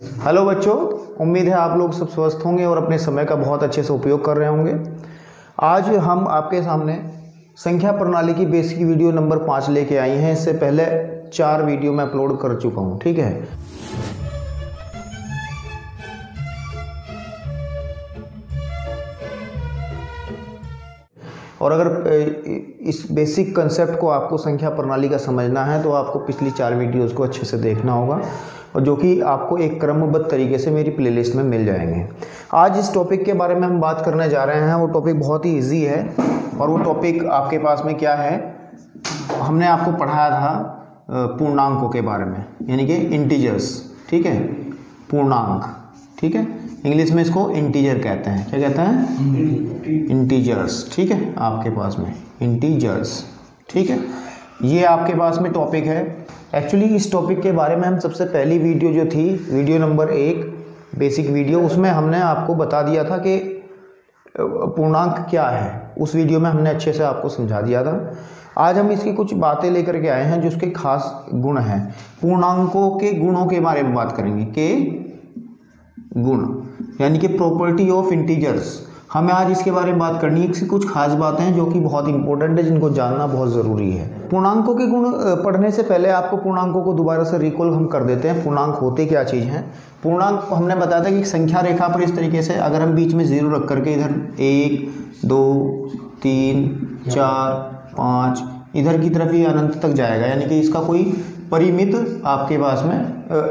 Hello बच्चों, उम्मीद है आप लोग सब स्वस्थ होंगे और अपने समय का बहुत अच्छे से उपयोग कर रहे होंगे। आज हम आपके सामने संख्या प्रणाली की बेसिक वीडियो नंबर 5 लेके आई हैं। इससे पहले 4 वीडियो मैं अपलोड कर चुका हूं, ठीक है। और अगर इस बेसिक कंसेप्ट को आपको संख्या प्रणाली का समझना है तो आपको पिछली 4 वीडियोज़ को अच्छे से देखना होगा, और जो कि आपको एक क्रमबद्ध तरीके से मेरी प्लेलिस्ट में मिल जाएंगे। आज इस टॉपिक के बारे में हम बात करने जा रहे हैं। वो टॉपिक बहुत ही इजी है और वो टॉपिक आपके पास में क्या है, हमने आपको पढ़ाया था पूर्णांकों के बारे में, यानी कि इंटीजर्स, ठीक है, पूर्णांक, ठीक है। इंग्लिश में इसको इंटीजर कहते हैं। क्या कहते हैं? इंटीजर्स, ठीक है, आपके पास में इंटीजर्स, ठीक है। ये आपके पास में टॉपिक है। एक्चुअली इस टॉपिक के बारे में हम सबसे पहली वीडियो जो थी, वीडियो नंबर 1 बेसिक वीडियो, उसमें हमने आपको बता दिया था कि पूर्णांक क्या है। उस वीडियो में हमने अच्छे से आपको समझा दिया था। आज हम इसकी कुछ बातें लेकर के आए हैं जिसके खास गुण हैं। पूर्णांकों के गुणों के बारे में बात करेंगे, के गुण यानी कि प्रॉपर्टी ऑफ इंटीजर्स। हमें आज इसके बारे में बात करनी है। इसकी कुछ खास बातें हैं जो कि बहुत इंपॉर्टेंट है, जिनको जानना बहुत ज़रूरी है। पूर्णांकों के गुण पढ़ने से पहले आपको पूर्णांकों को दोबारा से रिकॉल हम कर देते हैं। पूर्णांक होते क्या चीज़ हैं? पूर्णांक हमने बताया था कि संख्या रेखा पर इस तरीके से अगर हम बीच में 0 रख करके इधर 1, 2, 3, 4, 5 इधर की तरफ ये अनंत तक जाएगा, यानी कि इसका कोई परिमित आपके पास में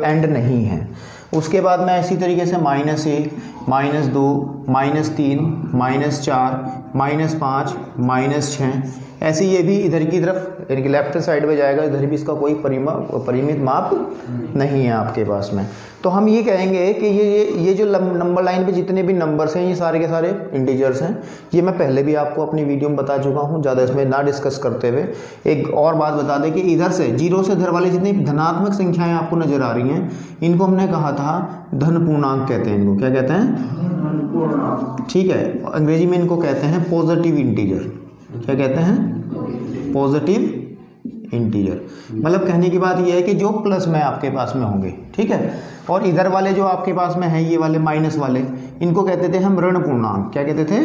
एंड नहीं है। उसके बाद में इसी तरीके से -1, -2, -3, -4, -5, -6, ऐसे ये भी इधर की तरफ यानी कि लेफ्ट साइड में जाएगा। इधर भी इसका कोई परिमित माप नहीं है आपके पास में। तो हम ये कहेंगे कि ये जो नंबर लाइन पे जितने भी नंबर्स हैं ये सारे के सारे इंटीजर्स हैं। ये मैं पहले भी आपको अपनी वीडियो में बता चुका हूँ, ज़्यादा इसमें ना डिस्कस करते हुए एक और बात बता दें कि इधर से 0 से इधर वाली जितनी धनात्मक संख्याएं आपको नजर आ रही हैं, इनको हमने कहा था धन पूर्णांक कहते हैं। इनको क्या कहते हैं? ठीक है, अंग्रेजी में इनको कहते हैं पॉजिटिव इंटीजर। क्या कहते हैं? Positive integer. मतलब कहने की बात यह है कि जो प्लस में आपके पास में होंगे, ठीक है। और इधर वाले जो आपके पास में है, ये वाले माइनस वाले, इनको कहते थे हम ऋण पूर्णांक। क्या कहते थे?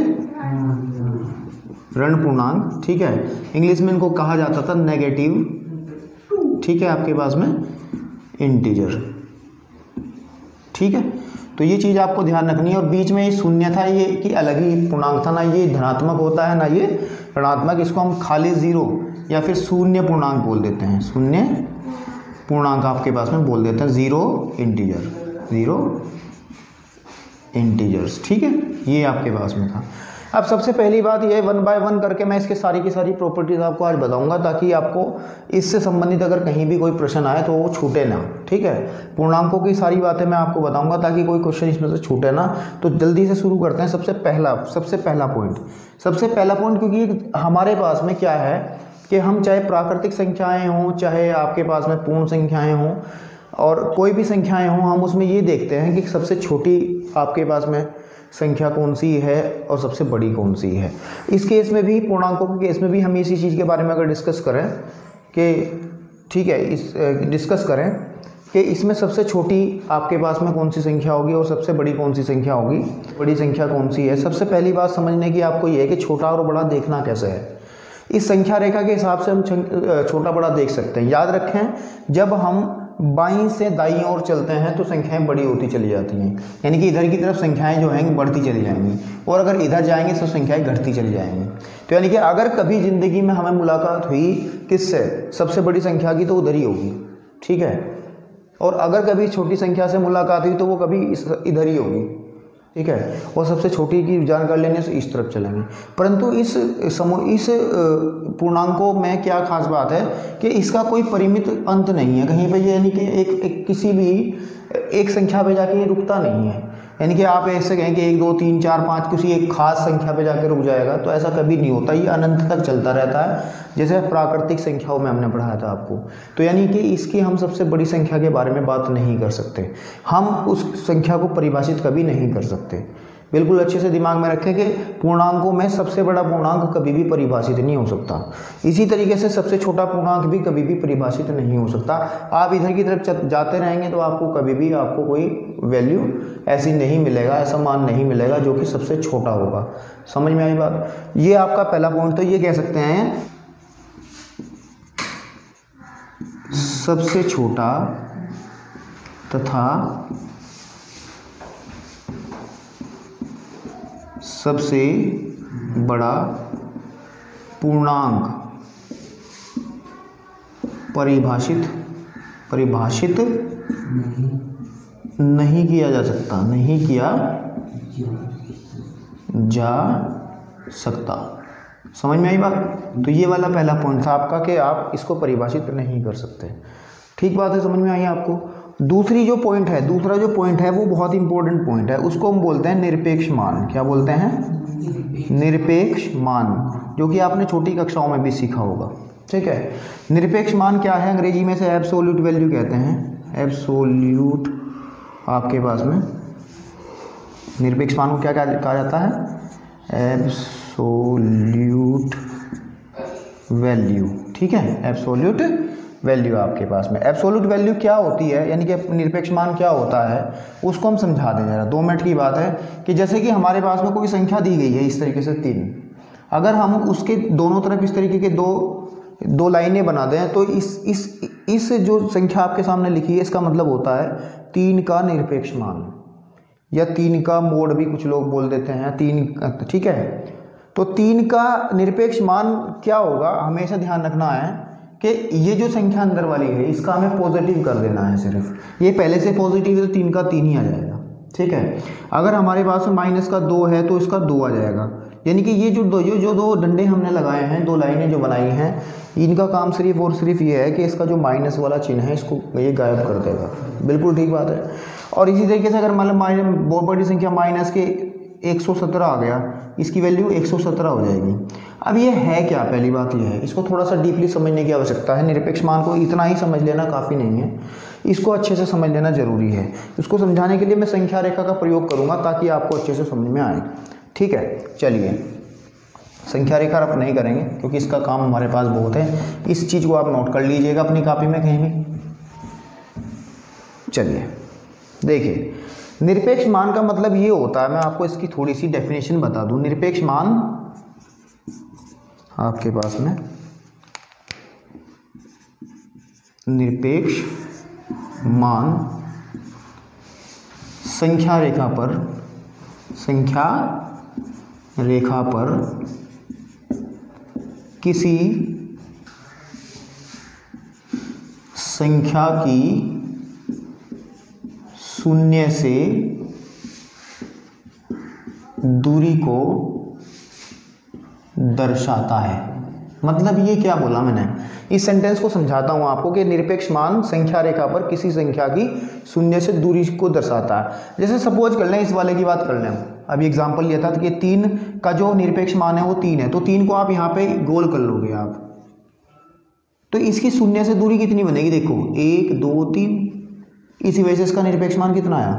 ऋण पूर्णांक, ठीक है। इंग्लिश में इनको कहा जाता था नेगेटिव, ठीक है, आपके पास में इंटीजर, ठीक है। तो ये चीज़ आपको ध्यान रखनी है। और बीच में ये शून्य था, ये कि अलग ही पूर्णांक था, ना ये धनात्मक होता है ना ये ऋणात्मक। इसको हम खाली 0 या फिर शून्य पूर्णांक बोल देते हैं। शून्य पूर्णांक आपके पास में बोल देते हैं, 0 इंटीजर्स, ठीक है। ये आपके पास में था। अब सबसे पहली बात ये 1 बाय 1 करके मैं इसके सारी की सारी प्रॉपर्टीज आपको आज बताऊंगा, ताकि आपको इससे संबंधित अगर कहीं भी कोई प्रश्न आए तो वो छूटे ना, ठीक है। पूर्णांकों की सारी बातें मैं आपको बताऊंगा ताकि कोई क्वेश्चन इसमें से छूटे ना। तो जल्दी से शुरू करते हैं। सबसे पहला पॉइंट, क्योंकि हमारे पास में क्या है कि हम चाहे प्राकृतिक संख्याएँ हों, चाहे आपके पास में पूर्ण संख्याएँ हों, और कोई भी संख्याएँ हों, हम उसमें ये देखते हैं कि सबसे छोटी आपके पास में संख्या कौन सी है और सबसे बड़ी कौन सी है। इस केस में भी, पूर्णांकों के केस में भी हम इसी चीज़ के बारे में अगर डिस्कस करें कि ठीक है, डिस्कस करें कि इसमें सबसे छोटी आपके पास में कौन सी संख्या होगी और सबसे बड़ी कौन सी संख्या होगी, बड़ी संख्या कौन सी है। सबसे पहली बात समझने की आपको ये है कि छोटा और बड़ा देखना कैसे है। इस संख्या रेखा के हिसाब से हम छोटा बड़ा देख सकते हैं। याद रखें, जब हम बाईं से दाईं ओर चलते हैं तो संख्याएं बड़ी होती चली जाती हैं, यानी कि इधर की तरफ संख्याएं जो हैं बढ़ती चली जाएंगी, और अगर इधर जाएंगे तो संख्याएं घटती चली जाएंगी। तो यानी कि अगर कभी ज़िंदगी में हमें मुलाकात हुई किससे, सबसे बड़ी संख्या की, तो उधर ही होगी, ठीक है। और अगर कभी छोटी संख्या से मुलाकात हुई तो वो कभी इधर ही होगी, ठीक है। और सबसे छोटी की जानकारी लेने से इस तरफ चलेंगे। परंतु इस पूर्णांकों में क्या खास बात है कि इसका कोई परिमित अंत नहीं है कहीं पे, यानी कि एक किसी भी एक संख्या पे जाके ये रुकता नहीं है। यानी कि आप ऐसे कहें कि 1, 2, 3, 4, 5 किसी एक खास संख्या पे जाकर रुक जाएगा, तो ऐसा कभी नहीं होता। ये अनंत तक चलता रहता है, जैसे प्राकृतिक संख्याओं में हमने पढ़ाया था आपको। तो यानी कि इसकी हम सबसे बड़ी संख्या के बारे में बात नहीं कर सकते, हम उस संख्या को परिभाषित कभी नहीं कर सकते। बिल्कुल अच्छे से दिमाग में रखें कि पूर्णांकों में सबसे बड़ा पूर्णांक कभी भी परिभाषित नहीं हो सकता, इसी तरीके से सबसे छोटा पूर्णांक भी कभी भी परिभाषित नहीं हो सकता। आप इधर की तरफ जाते रहेंगे तो आपको कभी भी आपको कोई वैल्यू ऐसी नहीं मिलेगा, ऐसा मान नहीं मिलेगा जो कि सबसे छोटा होगा। समझ में आई बात? ये आपका पहला पॉइंट। तो ये कह सकते हैं सबसे छोटा तथा सबसे बड़ा पूर्णांक परिभाषित नहीं किया जा सकता, नहीं किया जा सकता। समझ में आई बात? तो ये वाला पहला पॉइंट था आपका कि आप इसको परिभाषित नहीं कर सकते। ठीक बात है, समझ में आई आपको? दूसरा जो पॉइंट है वो बहुत इंपॉर्टेंट पॉइंट है, उसको हम बोलते हैं निरपेक्ष मान। क्या बोलते हैं? निरपेक्ष मान, जो कि आपने छोटी कक्षाओं में भी सीखा होगा। ठीक है, निरपेक्ष मान क्या है? अंग्रेजी में से एब्सोल्यूट वैल्यू कहते हैं। एब्सोल्यूट आपके पास में निरपेक्ष मान को क्या कहा जाता है? Absolute value. ठीक है, एब्सोल्यूट वैल्यू आपके पास में। एब्सोल्यूट वैल्यू क्या होती है, यानी कि निरपेक्ष मान क्या होता है, उसको हम समझा दें जरा। 2 मिनट की बात है कि जैसे कि हमारे पास में कोई संख्या दी गई है इस तरीके से 3, अगर हम उसके दोनों तरफ इस तरीके के दो लाइनें बना दें तो इस जो संख्या आपके सामने लिखी है इसका मतलब होता है 3 का निरपेक्ष मान, या 3 का मोड भी कुछ लोग बोल देते हैं 3। ठीक है, तो 3 का निरपेक्ष मान क्या होगा, हमेशा ध्यान रखना है कि ये जो संख्या अंदर वाली है इसका हमें पॉजिटिव कर देना है। सिर्फ ये पहले से पॉजिटिव है तो 3 का 3 ही आ जाएगा। ठीक है, अगर हमारे पास माइनस का 2 है तो इसका 2 आ जाएगा। यानी कि ये जो दो डंडे हमने लगाए हैं, 2 लाइनें जो बनाई हैं, इनका काम सिर्फ और सिर्फ ये है कि इसका जो माइनस वाला चिन्ह है इसको ये गायब कर देगा। बिल्कुल ठीक बात है। और इसी तरीके से अगर मतलब बहुत बड़ी संख्या माइनस के 117 आ गया, इसकी वैल्यू 117 हो जाएगी। अब ये है क्या? पहली बात ये है, इसको थोड़ा सा डीपली समझने की आवश्यकता है। निरपेक्ष मान को इतना ही समझ लेना काफ़ी नहीं है, इसको अच्छे से समझ लेना जरूरी है। इसको समझाने के लिए मैं संख्या रेखा का प्रयोग करूँगा ताकि आपको अच्छे से समझ में आए। ठीक है, चलिए संख्या रेखा आप नहीं करेंगे क्योंकि इसका काम हमारे पास बहुत है। इस चीज़ को आप नोट कर लीजिएगा अपनी कॉपी में कहीं भी। चलिए देखिए, निरपेक्ष मान का मतलब ये होता है, मैं आपको इसकी थोड़ी सी डेफिनेशन बता दूं। निरपेक्ष मान आपके पास में निरपेक्ष मान संख्या रेखा पर किसी संख्या की शून्य से दूरी को दर्शाता है। मतलब ये क्या बोला मैंने, इस सेंटेंस को समझाता हूं आपको कि निरपेक्ष मान संख्या रेखा पर किसी संख्या की शून्य से दूरी को दर्शाता है। जैसे सपोज कर लें, इस वाले की बात कर लें, अभी एग्जांपल लिया था कि 3 का जो निरपेक्ष मान है वो 3 है, तो 3 को आप यहाँ पे गोल कर लोगे आप, तो इसकी शून्य से दूरी कितनी बनेगी? देखो 1 2 3, इसी वजह से इसका निरपेक्ष मान कितना आया?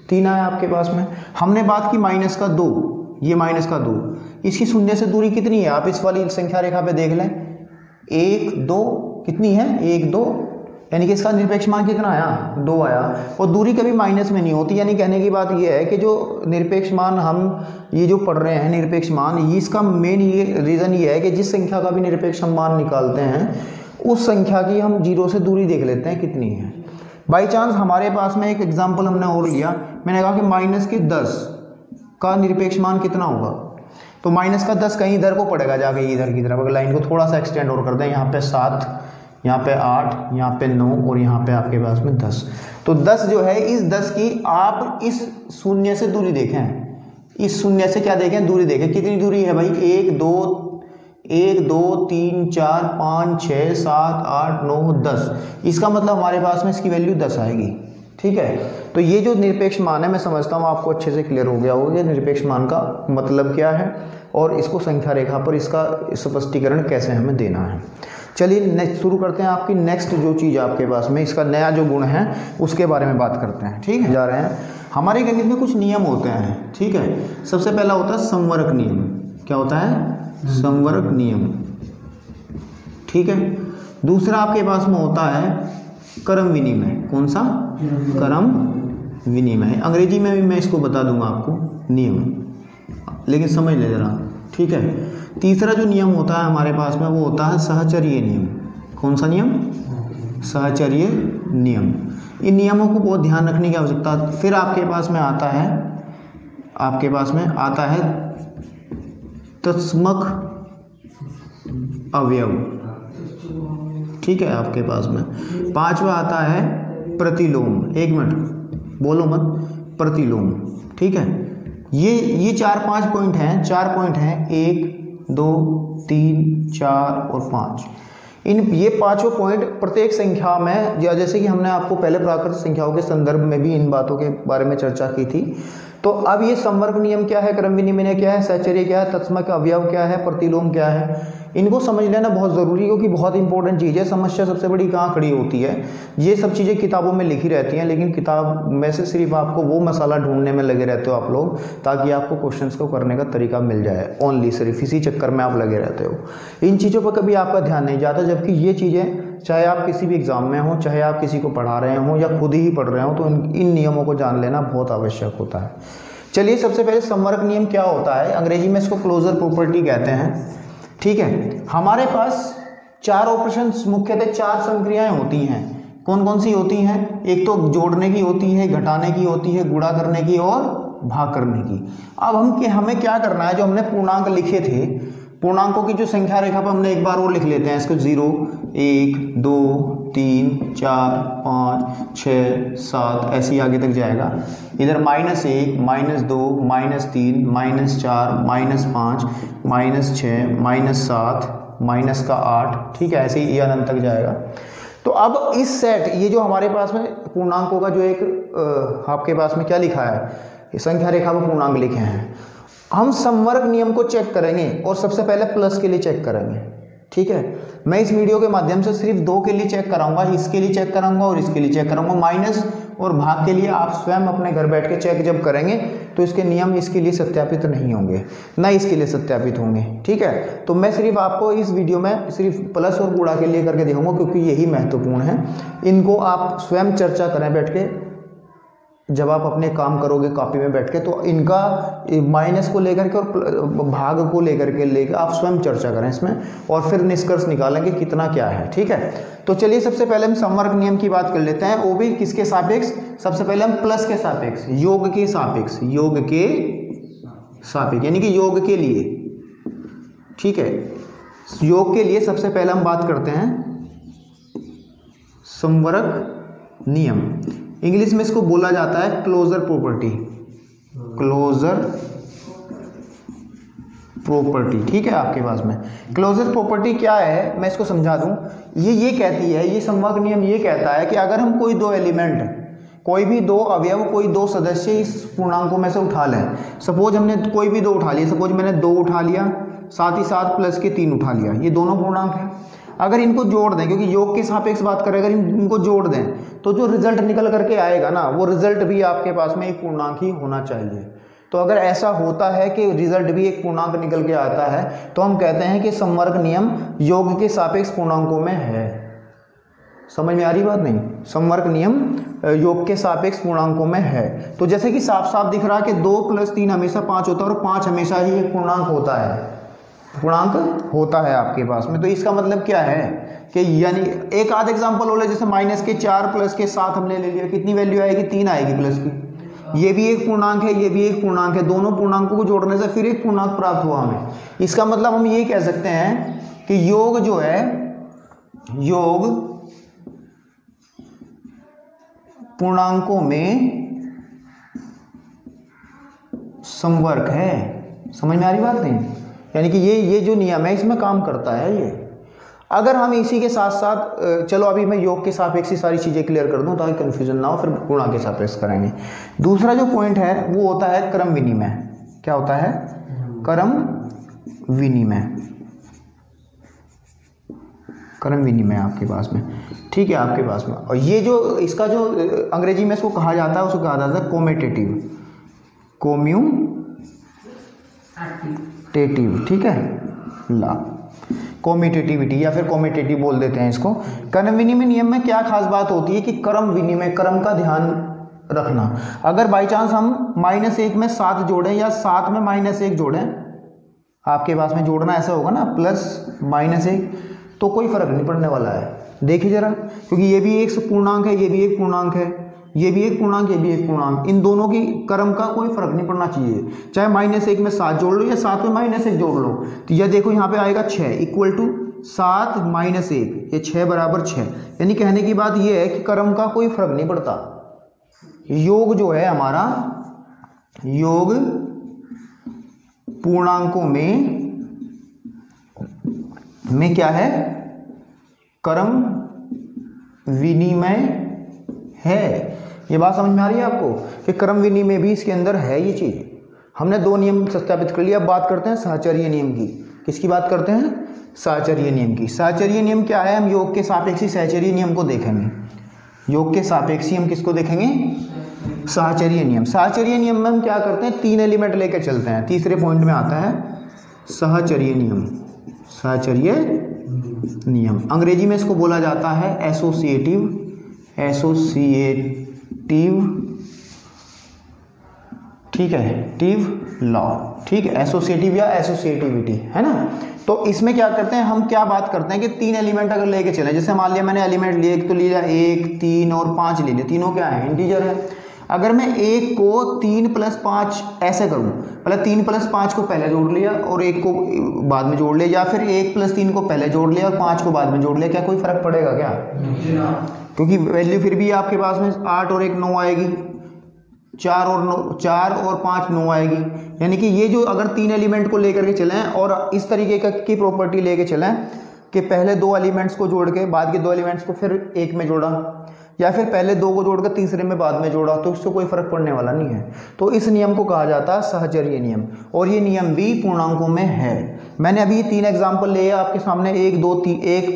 3 आया आपके पास में। हमने बात की माइनस का 2, ये माइनस का 2, इसकी शून्य से दूरी कितनी है? आप इस वाली संख्या रेखा पे देख लें, 1 2 कितनी है? 1 2, यानी कि इसका निरपेक्ष मान कितना आया? 2 आया। और दूरी कभी माइनस में नहीं होती। यानी कहने की बात यह है कि जो निरपेक्ष मान हम ये जो पढ़ रहे हैं निरपेक्ष मान, इसका मेन ये रीज़न ये है कि जिस संख्या का भी निरपेक्ष हम मान निकालते हैं उस संख्या की हम 0 से दूरी देख लेते हैं कितनी है। बाई चांस हमारे पास में एक एग्जाम्पल हमने और लिया, मैंने कहा कि माइनस के 10 का निरपेक्ष मान कितना होगा, तो माइनस का 10 कहीं इधर को पड़ेगा जाके इधर की तरफ। अगर लाइन को थोड़ा सा एक्सटेंड और कर दें, यहाँ पे 7, यहाँ पे 8, यहाँ पे 9 और यहाँ पे आपके पास में 10, तो 10 जो है, इस 10 की आप इस शून्य से दूरी देखें, इस शून्य से क्या देखें? दूरी देखें। कितनी दूरी है भाई? 1 2 3 4 5 6 7 8 9 10। इसका मतलब हमारे पास में इसकी वैल्यू 10 आएगी। ठीक है, तो ये जो निरपेक्ष मान है, मैं समझता हूँ आपको अच्छे से क्लियर हो गया होगा कि निरपेक्ष मान का मतलब क्या है और इसको संख्या रेखा पर इसका स्पष्टीकरण कैसे हमें देना है। चलिए नेक्स्ट शुरू करते हैं। आपकी नेक्स्ट जो चीज़ आपके पास में इसका नया जो गुण है उसके बारे में बात करते हैं। ठीक है, जा रहे हैं। हमारे गणित में कुछ नियम होते हैं। ठीक है, सबसे पहला होता है संवरक नियम। क्या होता है? संवरक नियम। ठीक है, दूसरा आपके पास में होता है क्रम विनिमय। कौन सा? क्रम विनिमय। अंग्रेजी में भी मैं इसको बता दूंगा आपको नियम, लेकिन समझ ले जरा। ठीक है, तीसरा जो नियम होता है हमारे पास में वो होता है सहचर्य नियम। कौन सा नियम? सहचर्य नियम। इन नियमों को बहुत ध्यान रखने की आवश्यकता है। फिर आपके पास में आता है तत्समक अवयव। ठीक है, आपके पास में पांचवा आता है प्रतिलोम। एक मिनट बोलो मत, प्रतिलोम। ठीक है, ये 4-5 पॉइंट हैं। 4 पॉइंट हैं, 1 2 3 4 और 5। ये पांचों पॉइंट प्रत्येक संख्या में, जैसे कि हमने आपको पहले प्राकृतिक संख्याओं के संदर्भ में भी इन बातों के बारे में चर्चा की थी। तो अब ये संवर्ग नियम क्या है, क्रम विनिमय क्या है, सहचर्य क्या है, तत्समक अवयव क्या है, प्रतिलोम क्या है, इनको समझ लेना बहुत ज़रूरी है, क्योंकि बहुत इंपॉर्टेंट चीज़ है। समस्या सबसे बड़ी कहाँ खड़ी होती है? ये सब चीज़ें किताबों में लिखी रहती हैं, लेकिन किताब में से सिर्फ आपको वो मसाला ढूंढने में लगे रहते हो आप लोग, ताकि आपको क्वेश्चंस को करने का तरीका मिल जाए। ओनली सिर्फ इसी चक्कर में आप लगे रहते हो। इन चीज़ों पर कभी आपका ध्यान नहीं जाता, जबकि ये चीज़ें चाहे आप किसी भी एग्ज़ाम में हो, चाहे आप किसी को पढ़ा रहे हो या खुद ही पढ़ रहे हो, तो इन नियमों को जान लेना बहुत आवश्यक होता है। चलिए, सबसे पहले संवर्ग नियम क्या होता है? अंग्रेजी में इसको क्लोजर प्रॉपर्टी कहते हैं। ठीक है, हमारे पास 4 ऑपरेशंस, मुख्यतः 4 संक्रियाएं होती हैं। कौन कौन सी होती हैं? एक तो जोड़ने की होती है, घटाने की होती है, गुणा करने की और भाग करने की। अब हमें क्या करना है? जो हमने पूर्णांक लिखे थे, पूर्णांकों की जो संख्या रेखा पर हमने एक बार और लिख लेते हैं इसको। 0 1 2 3 4 5 6 7 ऐसे ही आगे तक जाएगा। इधर -1 -2 -3 -4 -5 -6 -7 -8। ठीक है, ऐसे ही अनंत तक जाएगा। तो अब इस सेट, ये जो हमारे पास में पूर्णांकों का जो एक आपके पास में क्या लिखा है, संख्या रेखा पर पूर्णांक लिखे हैं, हम संवर्ग नियम को चेक करेंगे और सबसे पहले प्लस के लिए चेक करेंगे। ठीक है, मैं इस वीडियो के माध्यम से सिर्फ 2 के लिए चेक कराऊंगा, इसके लिए चेक कराऊंगा और इसके लिए चेक कराऊंगा। माइनस और भाग के लिए आप स्वयं अपने घर बैठ के चेक जब करेंगे तो इसके नियम इसके लिए सत्यापित नहीं होंगे, ना इसके लिए सत्यापित होंगे। ठीक है, तो मैं सिर्फ आपको इस वीडियो में सिर्फ प्लस और गुणा के लिए करके दिखाऊंगा, क्योंकि यही महत्वपूर्ण है। इनको आप स्वयं चर्चा करें बैठ के, जब आप अपने काम करोगे कॉपी में बैठ के, तो इनका माइनस को लेकर के और भाग को लेकर आप स्वयं चर्चा करें इसमें, और फिर निष्कर्ष निकालेंगे कितना क्या है। ठीक है, तो चलिए सबसे पहले हम संवर्ग नियम की बात कर लेते हैं। वो भी किसके सापेक्ष? सबसे पहले हम प्लस के सापेक्ष, योग के सापेक्ष, यानी कि योग के लिए। ठीक है, योग के लिए सबसे पहले हम बात करते हैं संवर्ग नियम। इंग्लिश में इसको बोला जाता है क्लोजर प्रॉपर्टी। ठीक है, आपके पास में क्लोजर प्रॉपर्टी क्या है, मैं इसको समझा दूं। ये कहती है, ये संवर्ग नियम ये कहता है कि अगर हम कोई 2 एलिमेंट, कोई भी 2 अवयव, कोई 2 सदस्य इस पूर्णांकों में से उठा लें। सपोज हमने कोई भी 2 उठा लिया, सपोज मैंने 2 उठा लिया, साथ ही साथ प्लस के 3 उठा लिया, ये दोनों पूर्णांक हैं। अगर इनको जोड़ दें, क्योंकि योग के सापेक्ष बात करें, अगर इनको जोड़ दें तो जो रिजल्ट निकल करके आएगा ना, वो रिजल्ट भी आपके पास में एक पूर्णांक ही होना चाहिए। तो अगर ऐसा होता है कि रिजल्ट भी एक पूर्णांक निकल के आता है, तो हम कहते हैं कि संवर्ग नियम योग के सापेक्ष पूर्णांकों में है। समझ में आ रही बात नहीं? संवर्ग नियम योग के सापेक्ष पूर्णांकों में है। तो जैसे कि साफ साफ दिख रहा है कि 2 + 3 हमेशा 5 होता है, और 5 हमेशा ही एक पूर्णांक होता है आपके पास में। तो इसका मतलब क्या है कि यानी एक आध एग्जांपल हो ले, जैसे -4 + 7 हमने ले लिया, कितनी वैल्यू आएगी? 3 आएगी प्लस की। ये भी एक पूर्णांक है, ये भी एक पूर्णांक है, दोनों पूर्णांकों को जोड़ने से फिर एक पूर्णांक प्राप्त हुआ हमें। इसका मतलब हम ये कह सकते हैं कि योग जो है, योग पूर्णांकों में संवर्ग है। समझ में आ रही बात नहीं? यानी कि ये जो नियम है इसमें काम करता है ये। अगर हम इसी के साथ साथ, चलो अभी मैं योग के सापेक्ष ही सारी चीज़ें क्लियर कर दूं ताकि कन्फ्यूजन ना हो, फिर गुणा के सापेक्ष करेंगे। दूसरा जो पॉइंट है वो होता है क्रम विनिमय। क्या होता है? क्रम विनिमय। क्रम विनिमय आपके पास में, ठीक है, आपके पास में। और ये जो इसका जो अंग्रेजी में इसको कहा जाता है, उसको कहा जाता है कोमेटेटिव, कोम्यूटेटिव, ठीक है, ला कॉम्यूटेटिविटी या फिर कॉम्यूटेटिव बोल देते हैं इसको। क्रम विनिमय नियम में क्या खास बात होती है कि क्रम विनिमय, क्रम का ध्यान रखना। अगर बाई चांस हम -1 में 7 जोड़ें या 7 में -1 जोड़ें, आपके पास में जोड़ना ऐसा होगा ना +-1, तो कोई फर्क नहीं पड़ने वाला है। देखिए जरा, क्योंकि ये भी एक पूर्णांक है, ये भी एक पूर्णांक है, ये भी एक पूर्णांक, ये भी एक पूर्णांक, इन दोनों की क्रम का कोई फर्क नहीं पड़ना चाहिए। चाहे -1 में 7 जोड़ लो या 7 में -1 जोड़ लो, तो यह देखो यहाँ पे आएगा 6 = 7 - 1, ये 6 = 6। यानी कहने की बात यह है कि क्रम का कोई फर्क नहीं पड़ता। योग जो है हमारा, योग पूर्णांकों में क्या है, क्रम विनिमय है। ये बात समझ में आ रही है आपको कि क्रम विनिमय भी इसके अंदर है ये चीज। हमने 2 नियम सत्यापित कर लिया। अब बात करते हैं साहचर्य नियम की। किसकी बात करते हैं? साहचर्य नियम की। साहचर्य नियम क्या है? हम योग के सापेक्षी साहचर्य नियम को देखेंगे। योग के सापेक्षी हम किसको देखेंगे? साहचर्य नियम। साहचर्य नियम में हम क्या करते हैं, 3 एलिमेंट लेकर चलते हैं। तीसरे पॉइंट में आता है साहचर्य नियम। साहचर्य नियम अंग्रेजी में इसको बोला जाता है एसोसिएटिव ठीक है, टिव लॉ, ठीक है, एसोसिएटिव या एसोसिएटिविटी, है ना। तो इसमें क्या करते हैं, हम क्या बात करते हैं कि 3 एलिमेंट अगर लेके चले, जैसे मान लिया मैंने एलिमेंट लिए, एक तो लिया 1, 3 और 5 ले लिया, तीनों क्या है, इंटीजर है। अगर मैं 1 को 3 + 5 ऐसे करूं, पहले 3 + 5 को पहले जोड़ लिया और 1 को बाद में जोड़ लिया, या फिर 1 + 3 को पहले जोड़ लिया और 5 को बाद में जोड़ लिया, क्या कोई फर्क पड़ेगा क्या? क्योंकि वैल्यू फिर भी आपके पास में 8 और 1 9 आएगी, 4 और 5 9 आएगी। यानी कि ये जो अगर 3 एलिमेंट को लेकर के चलें और इस तरीके की प्रॉपर्टी लेके चलें कि पहले 2 एलिमेंट्स को जोड़ के बाद के 2 एलिमेंट्स को फिर 1 में जोड़ा, या फिर पहले 2 को जोड़कर तीसरे में बाद में जोड़ा, तो इससे कोई फर्क पड़ने वाला नहीं है। तो इस नियम को कहा जाता है साहचर्य नियम, और ये नियम भी पूर्णांकों में है। मैंने अभी 3 एग्जाम्पल लिए आपके सामने, 1 2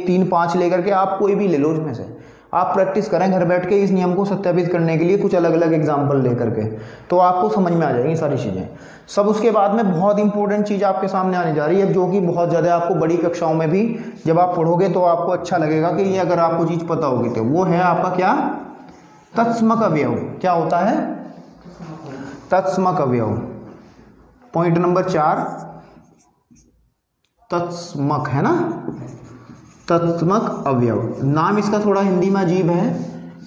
3 5 लेकर के, आप कोई भी ले लो उसमें से। आप प्रैक्टिस करें घर बैठ के इस नियम को सत्यापित करने के लिए कुछ अलग अलग एग्जाम्पल लेकर के, तो आपको समझ में आ जाएंगी सारी चीज़ें सब। उसके बाद में बहुत इंपॉर्टेंट चीज़ आपके सामने आने जा रही है, जो कि बहुत ज़्यादा आपको बड़ी कक्षाओं में भी जब आप पढ़ोगे तो आपको अच्छा लगेगा कि ये अगर आपको चीज़ पता होगी, तो वो है आपका क्या, तत्समक अवयव। क्या होता है? तत्समक अवयव। पॉइंट नंबर 4 तत्समक, है ना, तत्समक अवयव। नाम इसका थोड़ा हिंदी में अजीब है,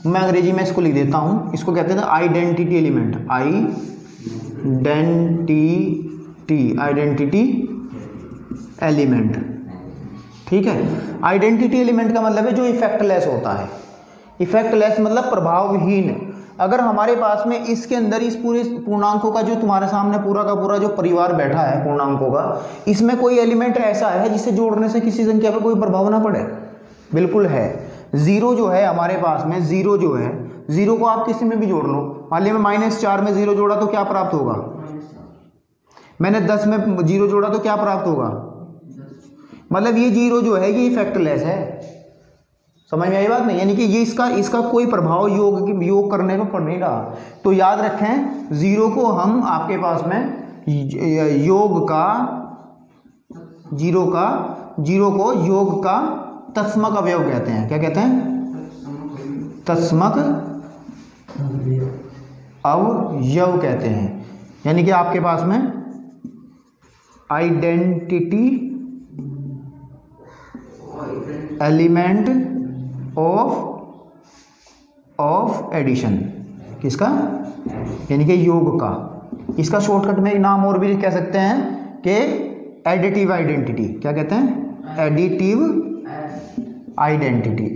मैं अंग्रेजी में इसको लिख देता हूँ। इसको कहते हैं आइडेंटिटी एलिमेंट, आइडेंटिटी एलिमेंट, ठीक है। आइडेंटिटी एलिमेंट का मतलब है जो इफेक्टलेस होता है। इफेक्टलेस मतलब प्रभावहीन। अगर हमारे पास में इसके अंदर इस पूरे पूर्णांकों का जो तुम्हारे सामने पूरा का पूरा जो परिवार बैठा है पूर्णांकों का, इसमें कोई एलिमेंट ऐसा है जिसे जोड़ने से किसी संख्या पर कोई प्रभाव ना पड़े? बिल्कुल है। 0 जो है हमारे पास में, 0 जो है, 0 को आप किसी में भी जोड़ लो। मान लिया मैं -4 में 0 जोड़ा तो क्या प्राप्त होगा? मैंने 10 में 0 जोड़ा तो क्या प्राप्त होगा? मतलब ये 0 जो है ये इफेक्टलेस है। समझ में आई बात नहीं? यानी कि ये इसका कोई प्रभाव योग करने में पड़ नहीं रहा। तो याद रखें, 0 को हम आपके पास में योग का तत्समक अवयव कहते हैं। क्या कहते हैं? तत्समक अवयव कहते हैं। यानी कि आपके पास में आइडेंटिटी एलिमेंट ऑफ एडिशन, किसका? यानी कि योग का। इसका शॉर्टकट में नाम और भी कह सकते हैं कि एडिटिव आइडेंटिटी। क्या कहते हैं? Additive identity.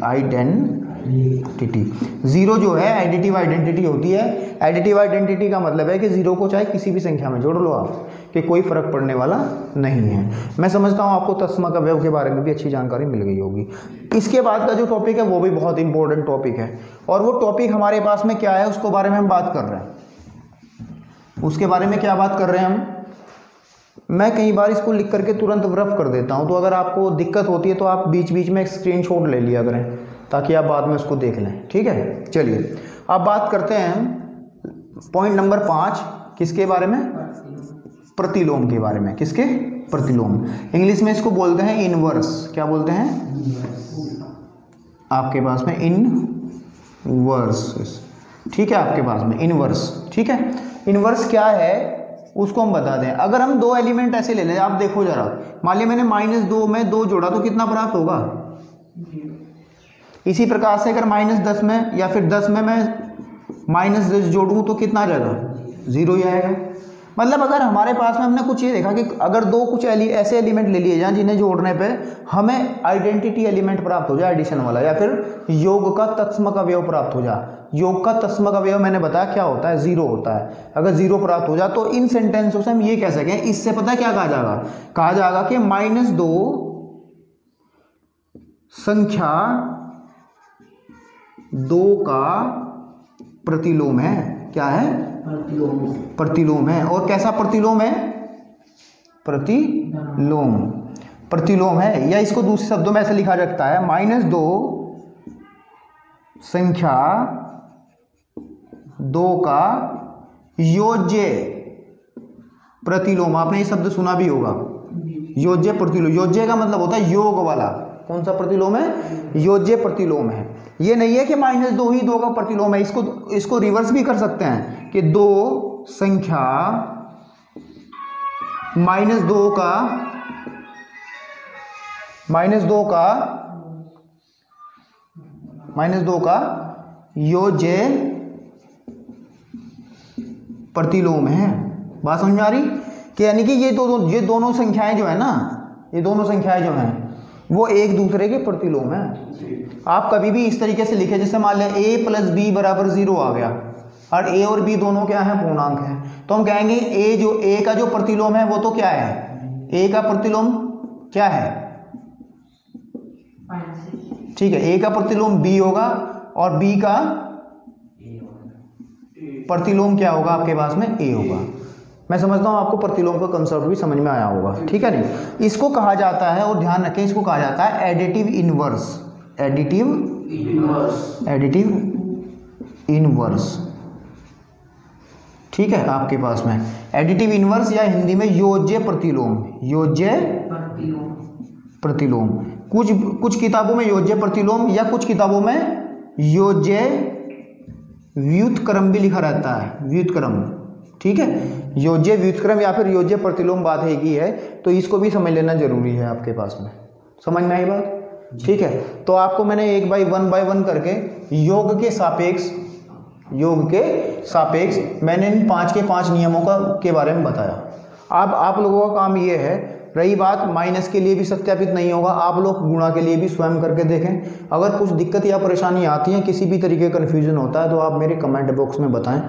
0 जो है एडिटिव आइडेंटिटी होती है। एडिटिव आइडेंटिटी का मतलब है कि 0 को चाहे किसी भी संख्या में जोड़ लो आप, कि कोई फर्क पड़ने वाला नहीं है। मैं समझता हूँ आपको तत्समक अवयव के बारे में भी अच्छी जानकारी मिल गई होगी। इसके बाद का जो टॉपिक है वो भी बहुत इंपॉर्टेंट टॉपिक है, और वो टॉपिक हमारे पास में क्या है उसको बारे में हम बात कर रहे हैं। उसके बारे में क्या बात कर रहे हैं हम? मैं कई बार इसको लिख करके तुरंत रफ कर देता हूँ, तो अगर आपको दिक्कत होती है तो आप बीच बीच में एक स्क्रीनशॉट ले लिया करें ताकि आप बाद में उसको देख लें। ठीक है, चलिए अब बात करते हैं पॉइंट नंबर 5, किसके बारे में? प्रतिलोम के बारे में। किसके? प्रतिलोम। इंग्लिश में इसको बोलते हैं इनवर्स। क्या बोलते हैं? आपके पास में इनवर्स। ठीक है, आपके पास में इनवर्स। ठीक है, इनवर्स क्या है उसको हम बता दें। अगर हम दो एलिमेंट ऐसे ले लें, आप देखो जरा, मान लिया मैंने -2 में 2 जोड़ा तो कितना प्राप्त होगा? इसी प्रकार से अगर -10 में या फिर 10 में मैं -10 जोड़ूं तो कितना आ जाएगा? 0 ही आएगा। मतलब अगर हमारे पास में हमने कुछ ये देखा कि अगर दो कुछ ऐसे एलिमेंट ले लिए जाएं जिन्हें जोड़ने पे हमें आइडेंटिटी एलिमेंट प्राप्त हो जाए, एडिशन वाला, या फिर योग का तत्समक अवयव प्राप्त हो जाए। योग का तत्समक अवयव मैंने बताया क्या होता है? 0 होता है। अगर 0 प्राप्त हो जाए तो इन सेंटेंसों से हम ये कह सकें, इससे पता है क्या कहा जाएगा? कहा जाएगा कि -2 संख्या 2 का प्रतिलोम है। क्या है? प्रतिलोम है। और कैसा प्रतिलोम है? प्रतिलोम है। या इसको दूसरे शब्दों में ऐसे लिखा जाता है, -2 संख्या 2 का योज्य प्रतिलोम। आपने ये शब्द सुना भी होगा, योज्य प्रतिलोम। योज्य का मतलब होता है योग वाला। कौन सा प्रतिलोम है? योज्य प्रतिलोम है। ये नहीं है कि -2 ही 2 का प्रतिलोम है। इसको रिवर्स भी कर सकते हैं कि 2 संख्या -2 का योज्य प्रतिलोम है। बात समझ में आ रही? कि यानी कि ये दोनों संख्याएं जो है ना, ये दोनों संख्याएं जो हैं वो एक दूसरे के प्रतिलोम है। आप कभी भी इस तरीके से लिखे, जैसे मान लें a + b = 0 आ गया और a और b दोनों क्या हैं? पूर्णांक हैं। तो हम कहेंगे a का जो प्रतिलोम है वो तो क्या है? a का प्रतिलोम क्या है? ठीक है, a का प्रतिलोम b होगा और b का प्रतिलोम क्या होगा? आपके पास में a होगा। मैं समझता हूँ आपको प्रतिलोम का कंसेप्ट भी समझ में आया होगा। ठीक है नहीं? इसको कहा जाता है, और ध्यान रखें, इसको कहा जाता है एडिटिव इनवर्स। Additive inverse. ठीक है, आपके पास में एडिटिव इनवर्स या हिंदी में योज्य प्रतिलोम। योज्य प्रतिलोम। कुछ किताबों में योज्य प्रतिलोम या कुछ किताबों में योज्य व्युत्क्रम भी लिखा रहता है। व्युत्क्रम। ठीक है, योज्य व्युत्क्रम या फिर योज्य प्रतिलोम बात है की है, तो इसको भी समझ लेना जरूरी है आपके पास में। समझ में आई बात? ठीक है, तो आपको मैंने 1 बाय 1 करके योग के सापेक्ष मैंने इन 5 के 5 नियमों के बारे में बताया। अब आप लोगों का काम ये है, रही बात माइनस के लिए भी सत्यापित नहीं होगा, आप लोग गुणा के लिए भी स्वयं करके देखें। अगर कुछ दिक्कत या परेशानी आती है, किसी भी तरीके का कन्फ्यूजन होता है, तो आप मेरे कमेंट बॉक्स में बताएं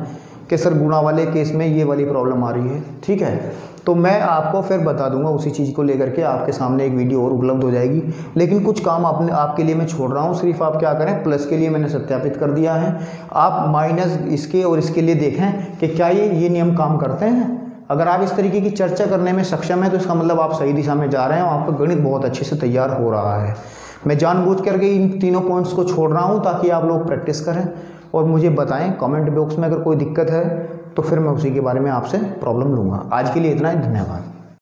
कि सर गुणा वाले केस में ये वाली प्रॉब्लम आ रही है। ठीक है, तो मैं आपको फिर बता दूंगा, उसी चीज़ को लेकर के आपके सामने एक वीडियो और उपलब्ध हो जाएगी। लेकिन कुछ काम आपके लिए मैं छोड़ रहा हूँ, सिर्फ आप क्या करें, प्लस के लिए मैंने सत्यापित कर दिया है, आप माइनस इसके और इसके लिए देखें कि क्या ये नियम काम करते हैं। अगर आप इस तरीके की चर्चा करने में सक्षम हैं तो इसका मतलब आप सही दिशा में जा रहे हैं और आपका गणित बहुत अच्छे से तैयार हो रहा है। मैं जानबूझ करके इन तीनों पॉइंट्स को छोड़ रहा हूँ ताकि आप लोग प्रैक्टिस करें और मुझे बताएं कमेंट बॉक्स में अगर कोई दिक्कत है तो फिर मैं उसी के बारे में आपसे प्रॉब्लम लूँगा। आज के लिए इतना ही, धन्यवाद।